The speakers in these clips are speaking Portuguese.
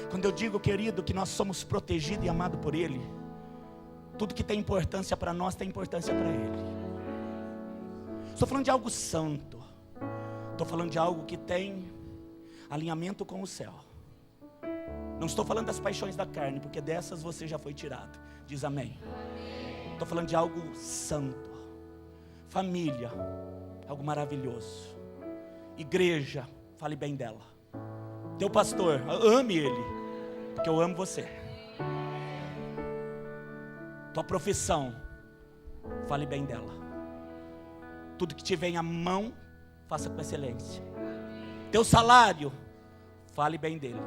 Quando eu digo, querido, que nós somos protegidos e amados por Ele, tudo que tem importância para nós tem importância para Ele. Estou falando de algo santo. Estou falando de algo que tem alinhamento com o céu. Não estou falando das paixões da carne, porque dessas você já foi tirado. Diz amém. Estou falando de algo santo. Família, algo maravilhoso. Igreja, fale bem dela. Teu pastor, ame ele, porque eu amo você. Tua profissão, fale bem dela. Tudo que tiver em mão, faça com excelência. Teu salário, fale bem dele.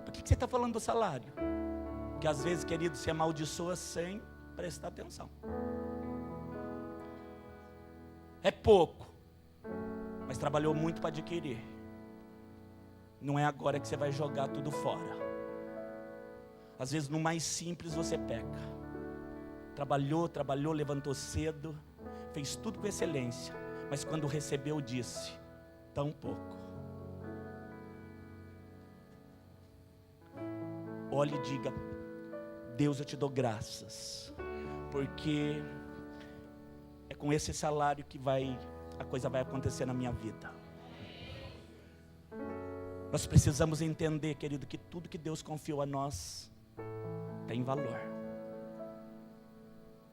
Por que você está falando do salário? Porque às vezes, querido, se amaldiçoa sem prestar atenção. É pouco, mas trabalhou muito para adquirir. Não é agora que você vai jogar tudo fora. Às vezes no mais simples você peca. Trabalhou, levantou cedo, fez tudo com excelência, mas quando recebeu disse, tão pouco. Olhe e diga, Deus, eu te dou graças, porque é com esse salário que a coisa vai acontecer na minha vida. Nós precisamos entender, querido, que tudo que Deus confiou a nós tem valor.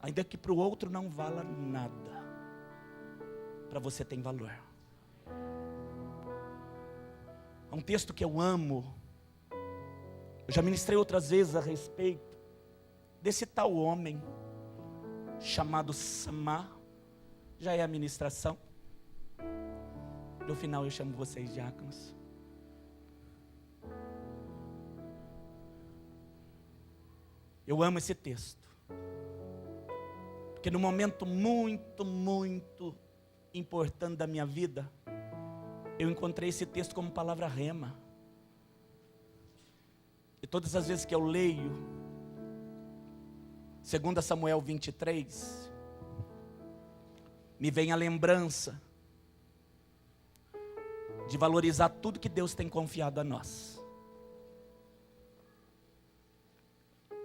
Ainda que para o outro não vala nada, para você tem valor. Há um texto que eu amo, eu já ministrei outras vezes a respeito desse tal homem chamado Samá. Já é a ministração. No final eu chamo vocês diáconos. Eu amo esse texto, porque no momento muito, muito importante da minha vida, eu encontrei esse texto como palavra rema. E todas as vezes que eu leio 2 Samuel 23, me vem a lembrança de valorizar tudo que Deus tem confiado a nós.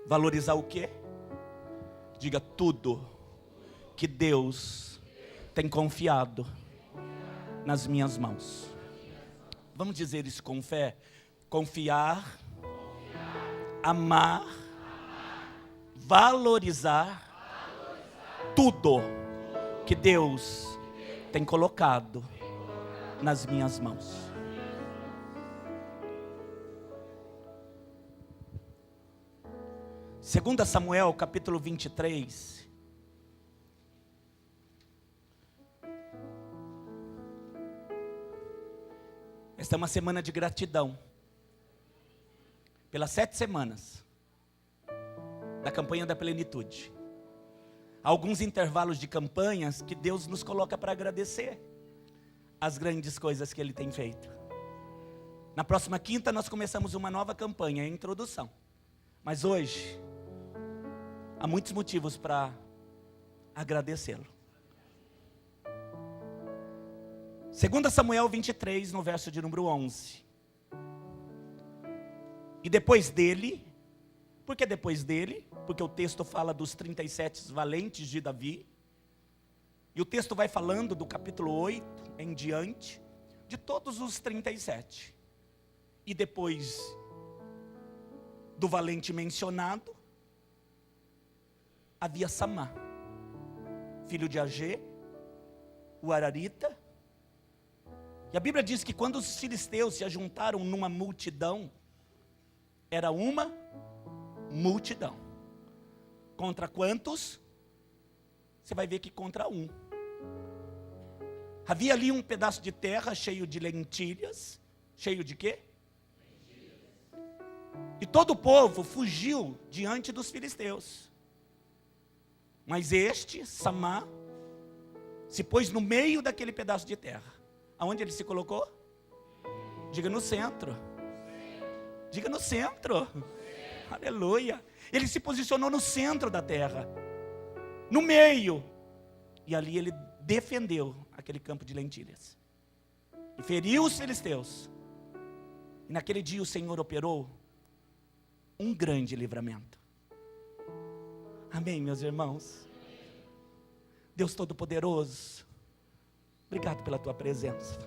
Valorizar o quê? Diga, tudo que Deus tem confiado nas minhas mãos. Vamos dizer isso com fé? Confiar, amar, valorizar tudo que Deus tem colocado nas minhas mãos. Segunda Samuel, capítulo 23. Esta é uma semana de gratidão. Pelas 7 semanas da campanha da plenitude. Há alguns intervalos de campanhas que Deus nos coloca para agradecer as grandes coisas que Ele tem feito. Na próxima quinta nós começamos uma nova campanha, a introdução. Mas hoje há muitos motivos para agradecê-lo. 2 Samuel 23, no verso de número 11. E depois dele, por que depois dele? Porque o texto fala dos 37 valentes de Davi. E o texto vai falando do capítulo 8 em diante, de todos os 37. E depois do valente mencionado, havia Samá, filho de Agê, o Ararita. E a Bíblia diz que quando os filisteus se ajuntaram numa multidão, era uma multidão. Contra quantos? Você vai ver que contra um. Havia ali um pedaço de terra cheio de lentilhas. Cheio de quê? Lentilhas. E todo o povo fugiu diante dos filisteus. Mas este, Samá, se pôs no meio daquele pedaço de terra. Aonde ele se colocou? Diga no centro. Diga no centro. Aleluia. Ele se posicionou no centro da terra, no meio. E ali ele defendeu aquele campo de lentilhas. E feriu os filisteus. E naquele dia o Senhor operou um grande livramento. Amém, meus irmãos? Deus Todo-Poderoso, obrigado pela tua presença.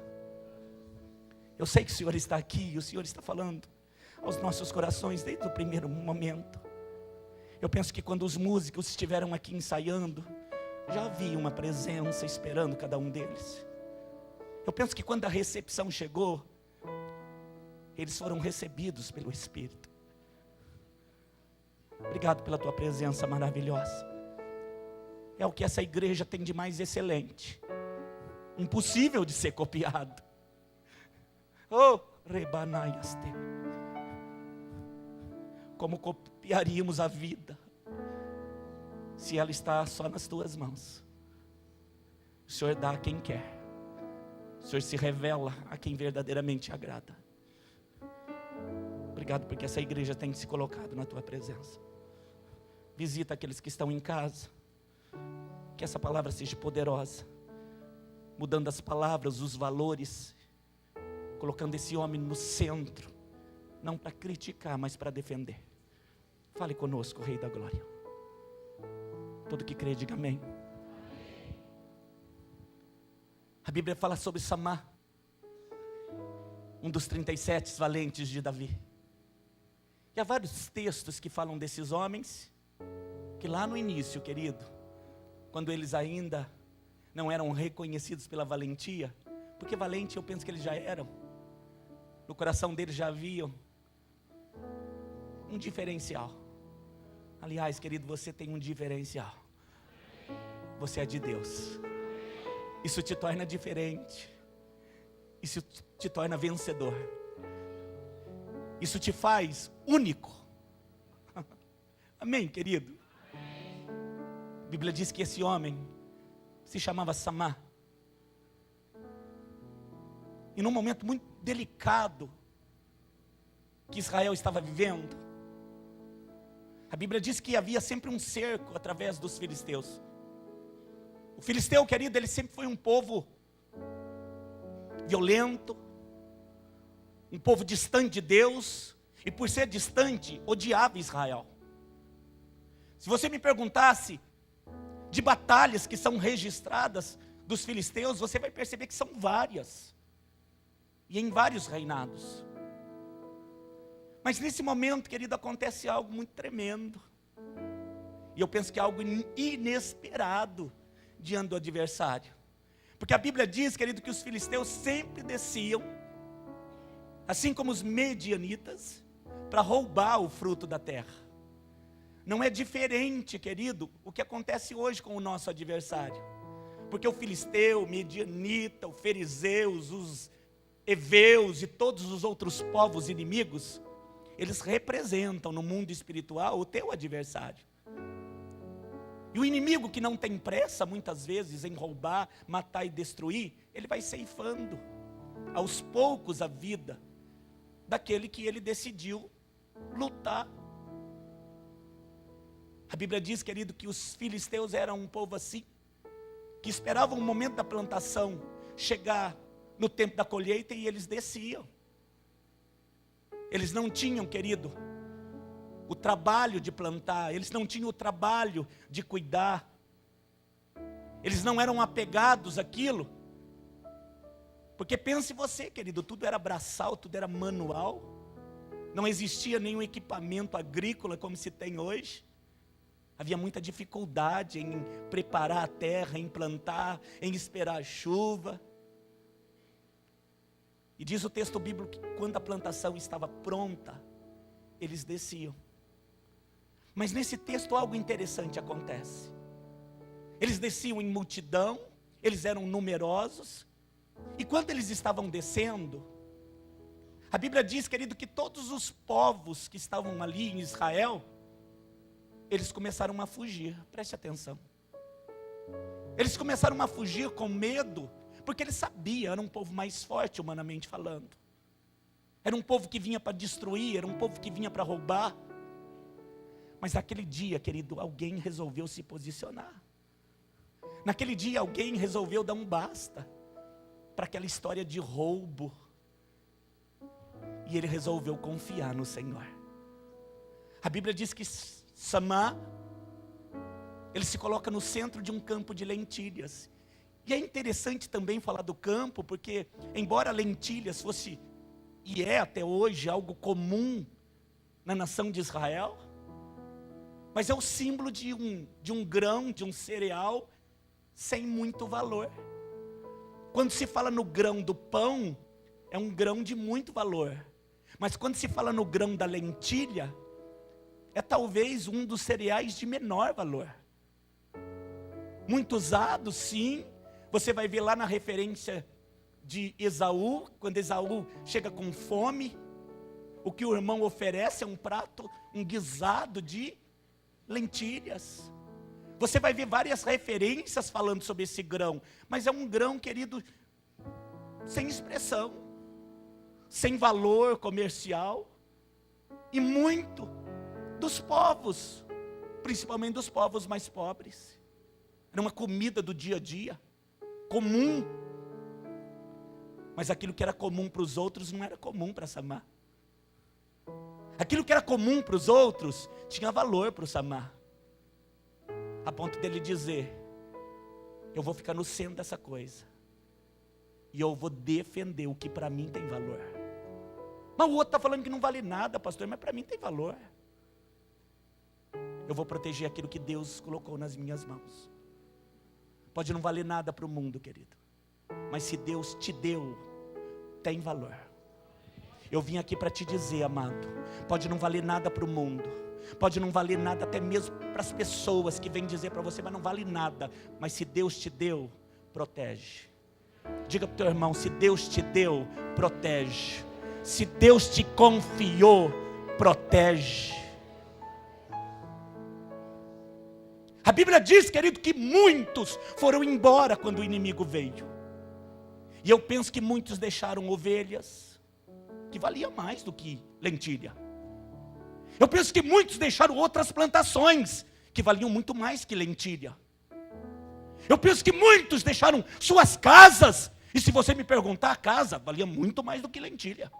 Eu sei que o Senhor está aqui, o Senhor está falando aos nossos corações desde o primeiro momento. Eu penso que quando os músicos estiveram aqui ensaiando, já havia uma presença esperando cada um deles. Eu penso que quando a recepção chegou, eles foram recebidos pelo Espírito. Obrigado pela tua presença maravilhosa. É o que essa igreja tem de mais excelente, impossível de ser copiado. Oh, rebanaiaste. Como copiaríamos a vida se ela está só nas tuas mãos? O Senhor dá a quem quer. O Senhor se revela a quem verdadeiramente agrada. Obrigado porque essa igreja tem se colocado na tua presença. Visita aqueles que estão em casa. Que essa palavra seja poderosa, mudando as palavras, os valores, colocando esse homem no centro, não para criticar, mas para defender. Fale conosco, Rei da Glória. Todo que crê, diga amém. A Bíblia fala sobre Samá, um dos 37 valentes de Davi. E há vários textos que falam desses homens, que lá no início, querido, quando eles ainda não eram reconhecidos pela valentia, porque valente eu penso que eles já eram, no coração deles já haviam um diferencial. Aliás, querido, você tem um diferencial. Você é de Deus. Isso te torna diferente. Isso te torna vencedor. Isso te faz único. Amém, querido? A Bíblia diz que esse homem se chamava Samá. E num momento muito delicado que Israel estava vivendo, a Bíblia diz que havia sempre um cerco através dos filisteus. O filisteu, querido, ele sempre foi um povo violento, um povo distante de Deus, e por ser distante, odiava Israel. Se você me perguntasse de batalhas que são registradas dos filisteus, você vai perceber que são várias, e em vários reinados. Mas nesse momento, querido, acontece algo muito tremendo, e eu penso que é algo inesperado diante do adversário. Porque a Bíblia diz, querido, que os filisteus sempre desciam, assim como os medianitas, para roubar o fruto da terra. Não é diferente, querido, o que acontece hoje com o nosso adversário. Porque o filisteu, o medianita, o fariseus, os heveus e todos os outros povos inimigos, eles representam no mundo espiritual o teu adversário. E o inimigo que não tem pressa, muitas vezes, em roubar, matar e destruir, ele vai ceifando, aos poucos, a vida daquele que ele decidiu lutar. A Bíblia diz, querido, que os filisteus eram um povo assim, que esperavam o momento da plantação chegar no tempo da colheita e eles desciam. Eles não tinham, querido, o trabalho de plantar, eles não tinham o trabalho de cuidar, eles não eram apegados àquilo, porque pense você, querido, tudo era braçal, tudo era manual, não existia nenhum equipamento agrícola como se tem hoje, havia muita dificuldade em preparar a terra, em plantar, em esperar a chuva. E diz o texto bíblico que quando a plantação estava pronta, eles desciam. Mas nesse texto algo interessante acontece. Eles desciam em multidão, eles eram numerosos, e quando eles estavam descendo, a Bíblia diz, querido, que todos os povos que estavam ali em Israel, eles começaram a fugir, preste atenção. Eles começaram a fugir com medo, porque eles sabiam, era um povo mais forte humanamente falando. Era um povo que vinha para destruir, era um povo que vinha para roubar. Mas naquele dia, querido, alguém resolveu se posicionar. Naquele dia alguém resolveu dar um basta para aquela história de roubo. E ele resolveu confiar no Senhor. A Bíblia diz que Samá, ele se coloca no centro de um campo de lentilhas. E é interessante também falar do campo, porque embora lentilhas fosse, e é até hoje, algo comum na nação de Israel, mas é o símbolo de um grão, de um cereal, sem muito valor. Quando se fala no grão do pão, é um grão de muito valor. Mas quando se fala no grão da lentilha, é talvez um dos cereais de menor valor. Muito usado, sim. Você vai ver lá na referência de Esaú, quando Esaú chega com fome, o que o irmão oferece é um prato, um guisado de lentilhas. Você vai ver várias referências falando sobre esse grão, mas é um grão, querido, sem expressão, sem valor comercial, e muito dos povos, principalmente dos povos mais pobres. Era uma comida do dia a dia, comum. Mas aquilo que era comum para os outros não era comum para Samá. Aquilo que era comum para os outros tinha valor para o Samá. A ponto dele dizer: eu vou ficar no centro dessa coisa, e eu vou defender o que para mim tem valor. Mas o outro está falando que não vale nada, pastor, mas para mim tem valor. Eu vou proteger aquilo que Deus colocou nas minhas mãos. Pode não valer nada para o mundo, querido, mas se Deus te deu, tem valor. Eu vim aqui para te dizer, amado, pode não valer nada para o mundo, pode não valer nada até mesmo para as pessoas que vêm dizer para você, mas não vale nada. Mas se Deus te deu, protege. Diga para o teu irmão: se Deus te deu, protege. Se Deus te confiou, protege. A Bíblia diz, querido, que muitos foram embora quando o inimigo veio. E eu penso que muitos deixaram ovelhas, que valia mais do que lentilha. Eu penso que muitos deixaram outras plantações, que valiam muito mais que lentilha. Eu penso que muitos deixaram suas casas, e se você me perguntar, a casa valia muito mais do que lentilha.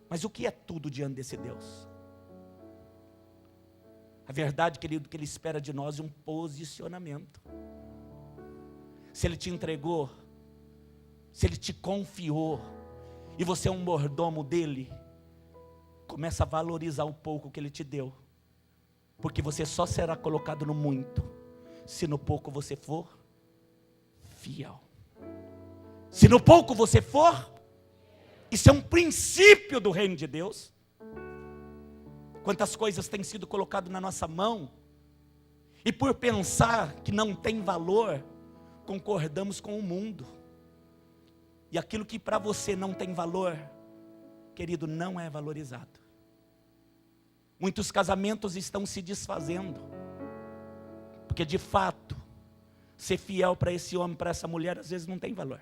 Mas o que é tudo diante desse Deus? A verdade, querido, que Ele espera de nós é um posicionamento. Se Ele te entregou, se Ele te confiou, e você é um mordomo dEle, começa a valorizar o pouco que Ele te deu. Porque você só será colocado no muito, se no pouco você for fiel. Se no pouco você for, isso é um princípio do reino de Deus. Quantas coisas têm sido colocadas na nossa mão, e por pensar que não tem valor, concordamos com o mundo. E aquilo que para você não tem valor, querido, não é valorizado. Muitos casamentos estão se desfazendo, porque de fato, ser fiel para esse homem, para essa mulher, às vezes não tem valor.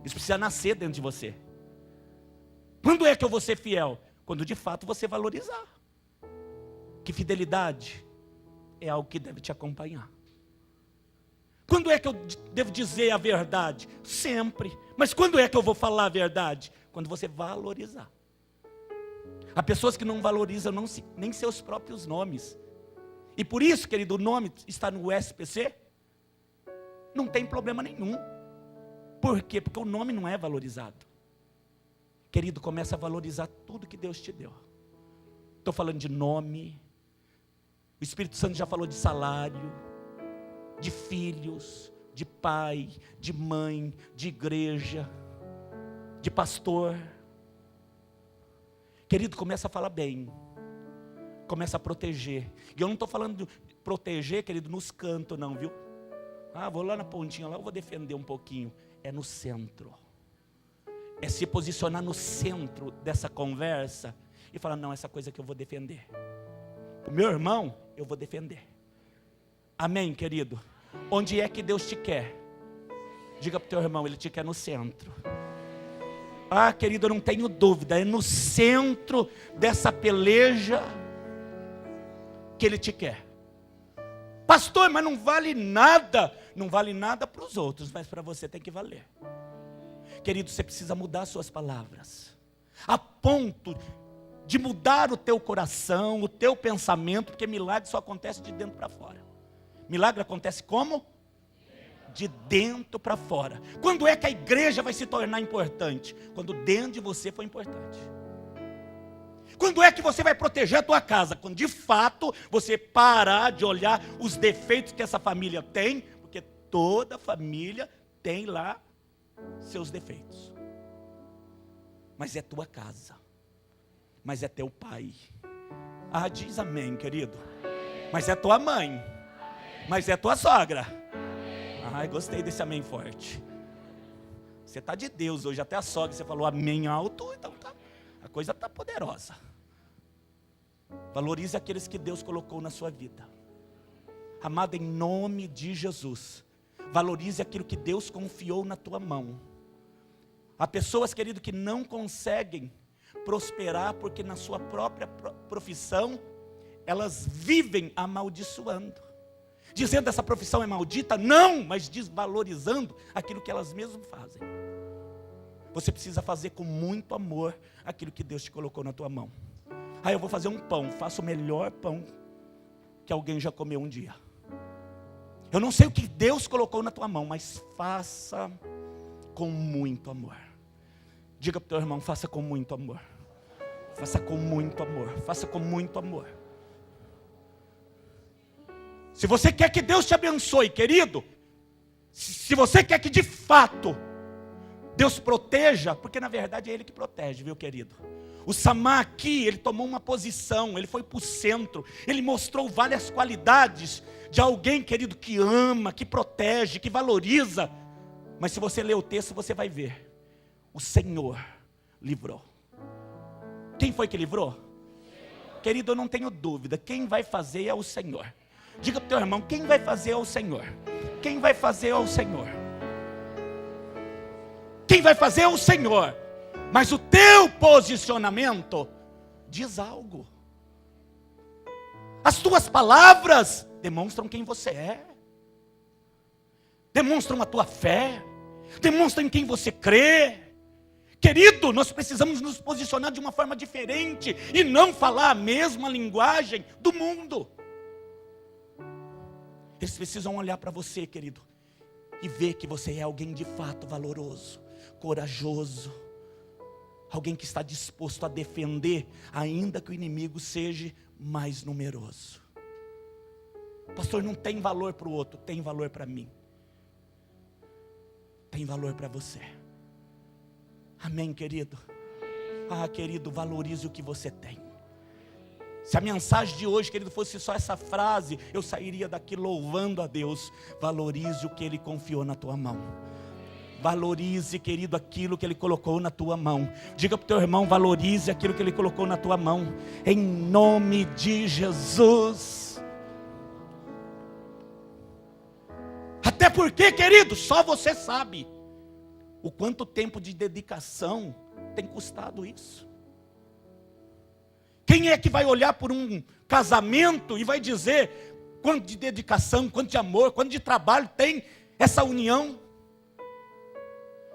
Isso precisa nascer dentro de você. Quando é que eu vou ser fiel? Quando de fato você valorizar. Que fidelidade é algo que deve te acompanhar. Quando é que eu devo dizer a verdade? Sempre. Mas quando é que eu vou falar a verdade? Quando você valorizar. Há pessoas que não valorizam nem seus próprios nomes. E por isso, querido, o nome está no SPC. Não tem problema nenhum. Por quê? Porque o nome não é valorizado. Querido, começa a valorizar tudo que Deus te deu. Estou falando de nome. O Espírito Santo já falou de salário, de filhos, de pai, de mãe, de igreja, de pastor. Querido, começa a falar bem. Começa a proteger. E eu não estou falando de proteger, querido, nos cantos não, viu? Ah, vou lá na pontinha, lá eu vou defender um pouquinho. É no centro. É se posicionar no centro dessa conversa e falar: não, essa coisa que eu vou defender. O meu irmão, eu vou defender. Amém, querido? Onde é que Deus te quer? Diga para o teu irmão: Ele te quer no centro. Ah, querido, eu não tenho dúvida, é no centro dessa peleja que Ele te quer. Pastor, mas não vale nada. não vale nada para os outros, mas para você tem que valer. Querido, você precisa mudar suas palavras, a ponto de mudar o teu coração, o teu pensamento, porque milagre só acontece de dentro para fora. Milagre acontece como? De dentro para fora. Quando é que a igreja vai se tornar importante? Quando dentro de você for importante. Quando é que você vai proteger a tua casa? Quando de fato você parar de olhar os defeitos que essa família tem, porque toda família tem lá seus defeitos. Mas é tua casa. Mas é teu pai. Ah, diz amém, querido. Mas é tua mãe. Mas é tua sogra. Ai, gostei desse amém forte. Você está de Deus hoje, até a sogra, você falou amém alto, então tá, a coisa está poderosa. Valorize aqueles que Deus colocou na sua vida. Amado, em nome de Jesus, valorize aquilo que Deus confiou na tua mão. Há pessoas, querido, que não conseguem prosperar porque na sua própria profissão elas vivem amaldiçoando, dizendo essa profissão é maldita, não, mas desvalorizando aquilo que elas mesmas fazem. Você precisa fazer com muito amor aquilo que Deus te colocou na tua mão. Ah, eu vou fazer um pão, faça o melhor pão que alguém já comeu um dia. Eu não sei o que Deus colocou na tua mão, mas faça com muito amor. Diga para o teu irmão, faça com muito amor. Faça com muito amor, faça com muito amor. Se você quer que Deus te abençoe, querido, se você quer que de fato Deus proteja, porque na verdade é Ele que protege, viu, querido? O Samar aqui, ele tomou uma posição, ele foi para o centro, ele mostrou várias qualidades de alguém, querido, que ama, que protege, que valoriza. Mas se você ler o texto, você vai ver, o Senhor livrou. Quem foi que livrou? Querido, eu não tenho dúvida, quem vai fazer é o Senhor. Diga para o teu irmão, quem vai fazer é o Senhor. Quem vai fazer é o Senhor. Quem vai fazer é o Senhor. Mas o teu posicionamento diz algo. As tuas palavras demonstram quem você é. Demonstram a tua fé. Demonstram em quem você crê. Querido, nós precisamos nos posicionar de uma forma diferente e não falar a mesma linguagem do mundo. Eles precisam olhar para você, querido, e ver que você é alguém de fato valoroso, corajoso, alguém que está disposto a defender, ainda que o inimigo seja mais numeroso. Pastor, não tem valor para o outro, tem valor para mim. Tem valor para você. Amém, querido? Ah, querido, valorize o que você tem. Se a mensagem de hoje, querido, fosse só essa frase, eu sairia daqui louvando a Deus. Valorize o que Ele confiou na tua mão. Valorize, querido, aquilo que Ele colocou na tua mão. Diga para o teu irmão, valorize aquilo que Ele colocou na tua mão. Em nome de Jesus. Até porque, querido, só você sabe o quanto tempo de dedicação tem custado isso. Quem é que vai olhar por um casamento e vai dizer quanto de dedicação, quanto de amor, quanto de trabalho tem essa união?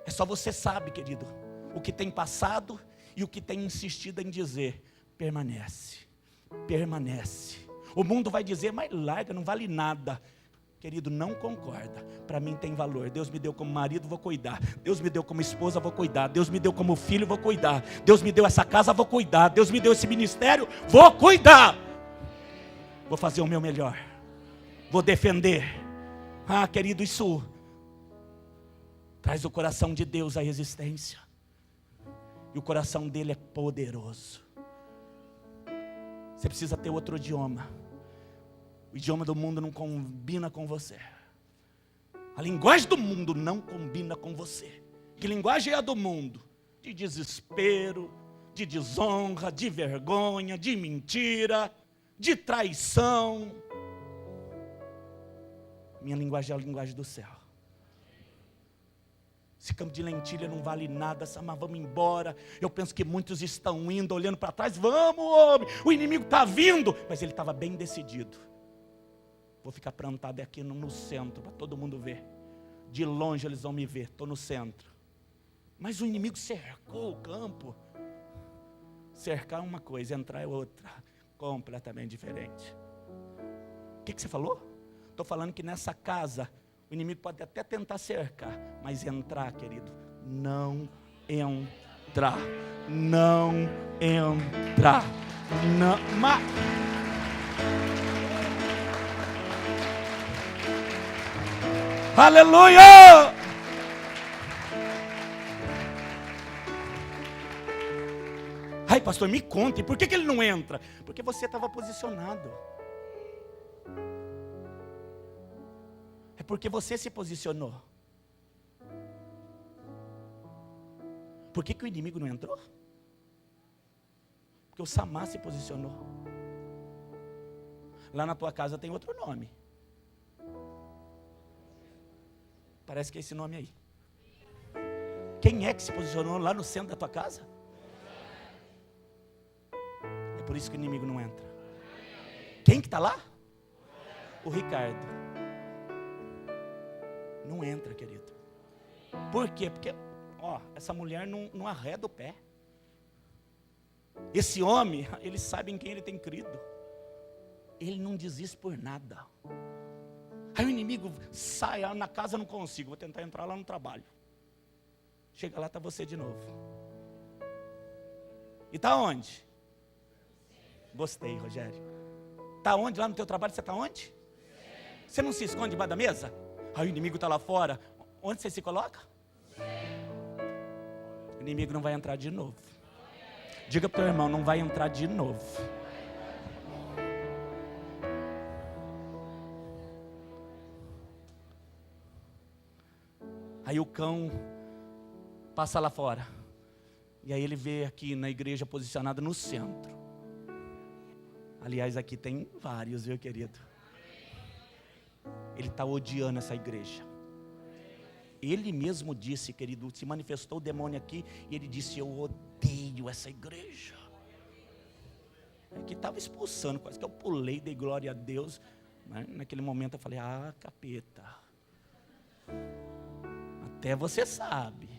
É só você sabe, querido, o que tem passado e o que tem insistido em dizer. Permanece, permanece. O mundo vai dizer, mas larga, não vale nada. Querido, não concorda. Para mim tem valor. Deus me deu como marido, vou cuidar. Deus me deu como esposa, vou cuidar. Deus me deu como filho, vou cuidar. Deus me deu essa casa, vou cuidar. Deus me deu esse ministério, vou cuidar. Vou fazer o meu melhor. Vou defender. Ah, querido, isso traz o coração de Deus à existência. E o coração dele é poderoso. Você precisa ter outro idioma. O idioma do mundo não combina com você. A linguagem do mundo não combina com você. Que linguagem é a do mundo? De desespero, de desonra, de vergonha, de mentira, de traição. Minha linguagem é a linguagem do céu. Esse campo de lentilha não vale nada, mas vamos embora. Eu penso que muitos estão indo, olhando para trás. Vamos, homem, o inimigo está vindo. Mas ele estava bem decidido. Vou ficar plantado aqui no centro, para todo mundo ver. De longe eles vão me ver, estou no centro. Mas o inimigo cercou o campo. Cercar é uma coisa, entrar é outra. Completamente diferente. O que você falou? Estou falando que nessa casa, o inimigo pode até tentar cercar, mas entrar, querido, não entrar. Não entrar. Não, aleluia! Ai, pastor, me conte, por que ele não entra? Porque você estava posicionado. É porque você se posicionou. Por que o inimigo não entrou? Porque o Samar se posicionou. Lá na tua casa tem outro nome. Parece que é esse nome aí. Quem é que se posicionou lá no centro da tua casa? É por isso que o inimigo não entra. Quem que está lá? O Ricardo. Não entra, querido. Por quê? Porque, essa mulher não arreda o pé. Esse homem, ele sabe em quem ele tem crido. Ele não desiste por nada. Aí o inimigo sai na casa, não consigo, vou tentar entrar lá no trabalho. Chega lá, está você de novo. E está onde? Gostei, Rogério. Está onde? Lá no teu trabalho você está onde? Você não se esconde debaixo da mesa? Aí o inimigo está lá fora. Onde você se coloca? O inimigo não vai entrar de novo. Diga para o teu irmão, não vai entrar de novo. Aí o cão passa lá fora. E aí ele vê aqui na igreja posicionada no centro. Aliás, aqui tem vários, viu, querido? Ele está odiando essa igreja. Ele mesmo disse, querido, se manifestou o demônio aqui. E ele disse, eu odeio essa igreja. Que estava expulsando, quase que eu pulei, dei glória a Deus. Mas naquele momento eu falei, capeta. Até você sabe.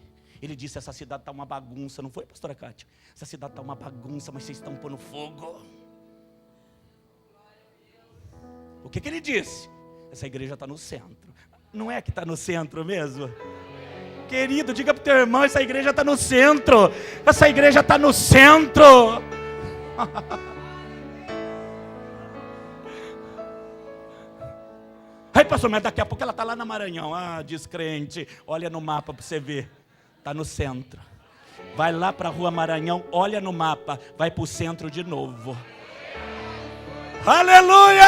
Ele disse, essa cidade está uma bagunça. Não foi, pastora Cátia? Essa cidade está uma bagunça, mas vocês estão pondo fogo. O que ele disse? Essa igreja está no centro. Não é que está no centro mesmo? Querido, diga para o teu irmão, essa igreja está no centro. Essa igreja está no centro. Aí, pastor, mas daqui a pouco ela está lá na Maranhão. Descrente. Olha no mapa para você ver. Está no centro. Vai lá para a rua Maranhão, olha no mapa. Vai para o centro de novo. Aleluia!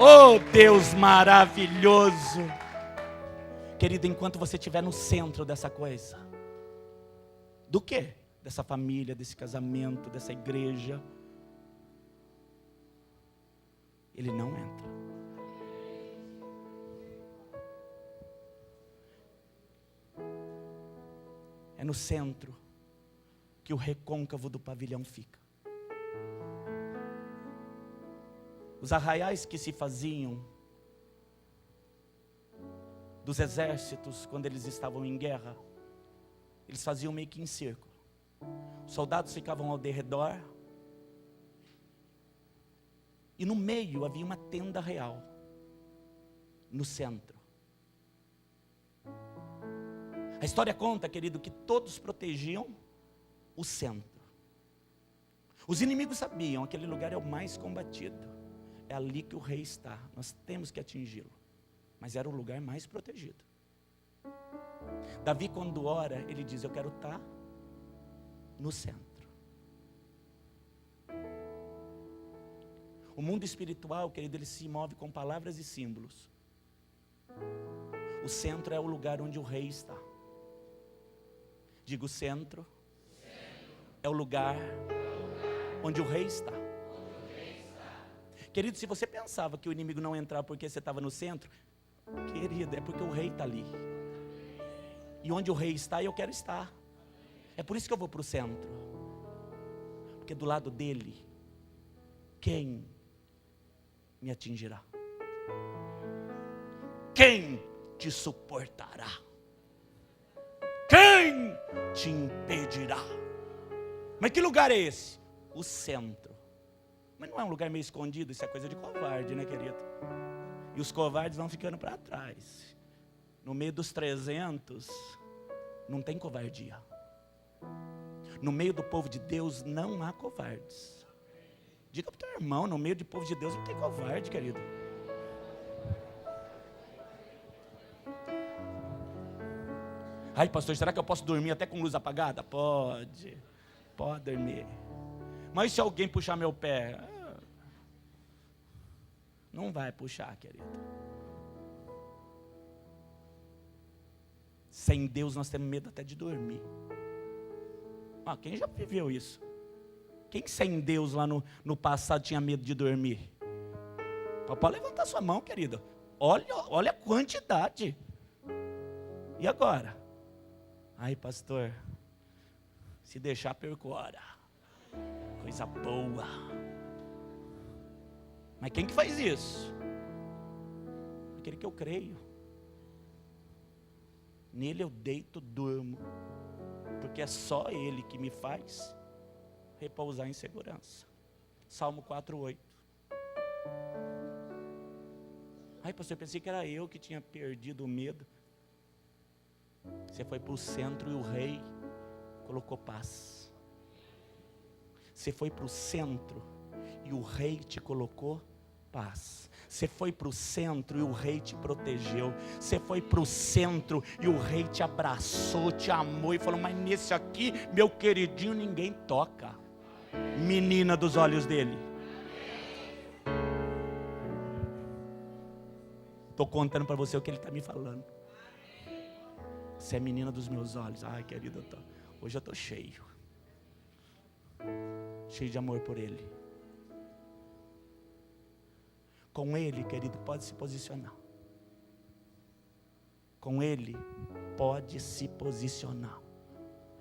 Oh, Deus maravilhoso. Querido, enquanto você estiver no centro dessa coisa. Do quê? Dessa família, desse casamento, dessa igreja. Ele não entra. É no centro que o recôncavo do pavilhão fica. Os arraiais que se faziam dos exércitos quando eles estavam em guerra, eles faziam meio que em círculo. Os soldados ficavam ao derredor e no meio havia uma tenda real, no centro. A história conta, querido, que todos protegiam o centro. Os inimigos sabiam, aquele lugar é o mais combatido. É ali que o rei está, nós temos que atingi-lo. Mas era o lugar mais protegido. Davi, quando ora, ele diz, eu quero estar no centro. O mundo espiritual, querido, ele se move com palavras e símbolos. O centro é o lugar onde o rei está. Digo, o centro é o lugar onde o rei está. Querido, se você pensava que o inimigo não entrava porque você estava no centro, Querida, é porque o rei está ali. E onde o rei está, eu quero estar. É por isso que eu vou para o centro. Porque do lado dele, quem me atingirá? Quem te suportará? Quem te impedirá? Mas que lugar é esse? O centro. Mas não é um lugar meio escondido, isso é coisa de covarde, né, querido? E os covardes vão ficando para trás. No meio dos 300, não tem covardia. No meio do povo de Deus não há covardes. Diga para o teu irmão, no meio do povo de Deus não tem covarde, querido. Ai, pastor, será que eu posso dormir até com luz apagada? Pode dormir. Mas se alguém puxar meu pé? Não vai puxar, querido. Sem Deus nós temos medo até de dormir. Quem já viveu isso? Quem sem Deus lá no passado tinha medo de dormir? Pode levantar sua mão, querido. Olha a quantidade. E agora? Ai, pastor, se deixar perco hora. Coisa boa. Mas quem que faz isso? Aquele que eu creio. Nele eu deito, durmo. Porque é só Ele que me faz repousar em segurança. Salmo 4:8. Ai, pastor, eu pensei que era eu que tinha perdido o medo. Você foi para o centro e o rei colocou paz. Você foi para o centro e o rei te colocou paz. Você foi para o centro e o rei te protegeu. Você foi para o centro e o rei te abraçou, te amou e falou: mas nesse aqui, meu queridinho, ninguém toca. Menina dos olhos dele. Estou contando para você o que ele está me falando. Você é menina dos meus olhos. Ai, querida, hoje eu estou cheio. Cheio de amor por ele. Com ele, querido, pode se posicionar. Com ele, pode se posicionar.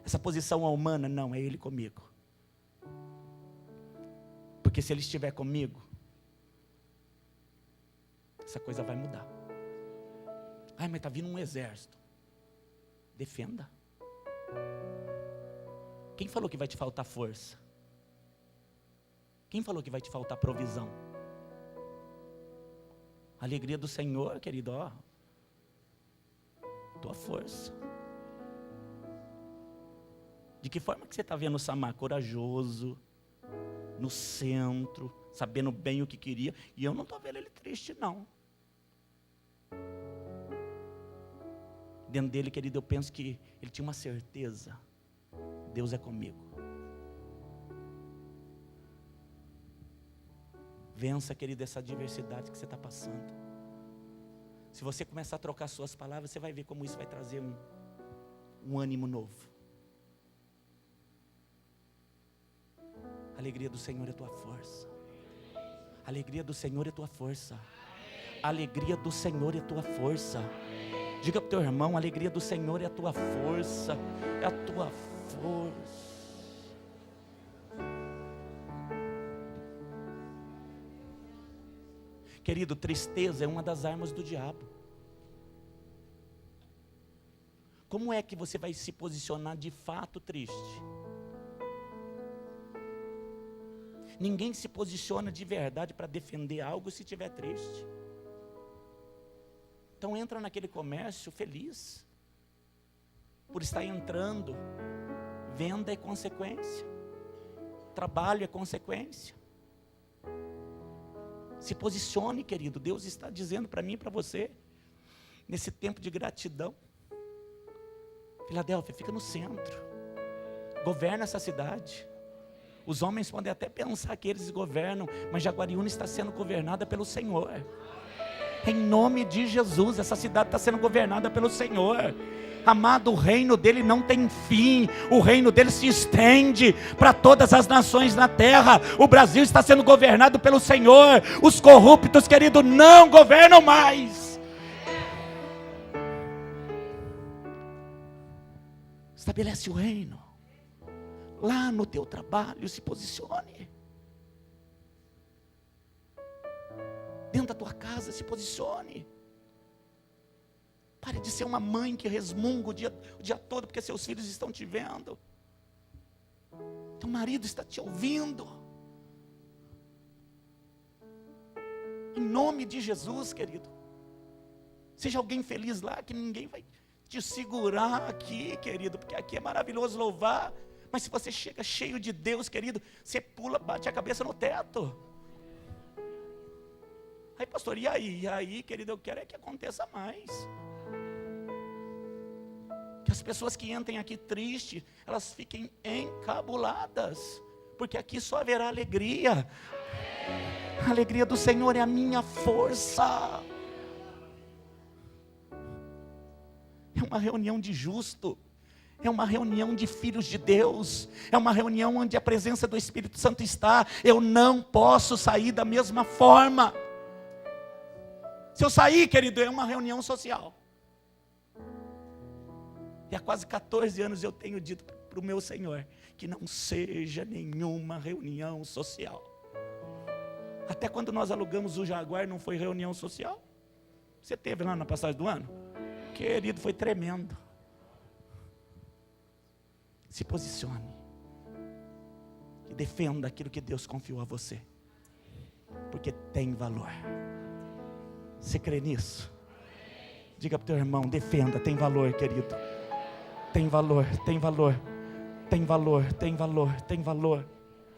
Essa posição é humana? Não, é ele comigo. Porque se ele estiver comigo, essa coisa vai mudar. Ai, mas está vindo um exército. Defenda. Quem falou que vai te faltar força? Quem falou que vai te faltar provisão? A alegria do Senhor, querido, tua força. De que forma que você está vendo o Samar? Corajoso, no centro, sabendo bem o que queria. E eu não estou vendo ele triste, não. Dentro dele, querido, eu penso que ele tinha uma certeza: Deus é comigo. Vença, querido, essa adversidade que você está passando. Se você começar a trocar suas palavras, você vai ver como isso vai trazer um ânimo novo. A alegria do Senhor é tua força. A alegria do Senhor é tua força. A alegria do Senhor é tua força. Diga para o teu irmão: a alegria do Senhor é a tua força. É a tua força. Querido, tristeza é uma das armas do diabo. Como é que você vai se posicionar de fato triste? Ninguém se posiciona de verdade para defender algo se estiver triste. Então entra naquele comércio feliz. Por estar entrando. Venda é consequência. Trabalho é consequência. Se posicione, querido. Deus está dizendo para mim e para você, nesse tempo de gratidão: Filadélfia, fica no centro. Governa essa cidade. Os homens podem até pensar que eles governam, mas Jaguariúna está sendo governada pelo Senhor. Em nome de Jesus, essa cidade está sendo governada pelo Senhor. Amado, o reino dele não tem fim. O reino dele se estende para todas as nações na terra. O Brasil está sendo governado pelo Senhor. Os corruptos, querido, não governam mais. Estabelece o reino. Lá no teu trabalho, se posicione. Dentro da tua casa, se posicione. Pare de ser uma mãe que resmunga o dia todo porque seus filhos estão te vendo. Teu marido está te ouvindo. Em nome de Jesus, querido. Seja alguém feliz lá, que ninguém vai te segurar aqui, querido, porque aqui é maravilhoso louvar. Mas se você chega cheio de Deus, querido, você pula, bate a cabeça no teto. Aí, pastor, e aí? E aí, querido, eu quero é que aconteça mais. Que as pessoas que entrem aqui tristes, elas fiquem encabuladas. Porque aqui só haverá alegria. A alegria do Senhor é a minha força. É uma reunião de justo. É uma reunião de filhos de Deus. É uma reunião onde a presença do Espírito Santo está. Eu não posso sair da mesma forma. Se eu sair, querido, é uma reunião social. E há quase 14 anos eu tenho dito para o meu Senhor que não seja nenhuma reunião social. Até quando nós alugamos o Jaguar, não foi reunião social? Você teve lá na passagem do ano? Querido, foi tremendo. Se posicione. E defenda aquilo que Deus confiou a você. Porque tem valor. Você crê nisso? Diga para o teu irmão, defenda, tem valor, querido. Tem valor, tem valor. Tem valor, tem valor, tem valor.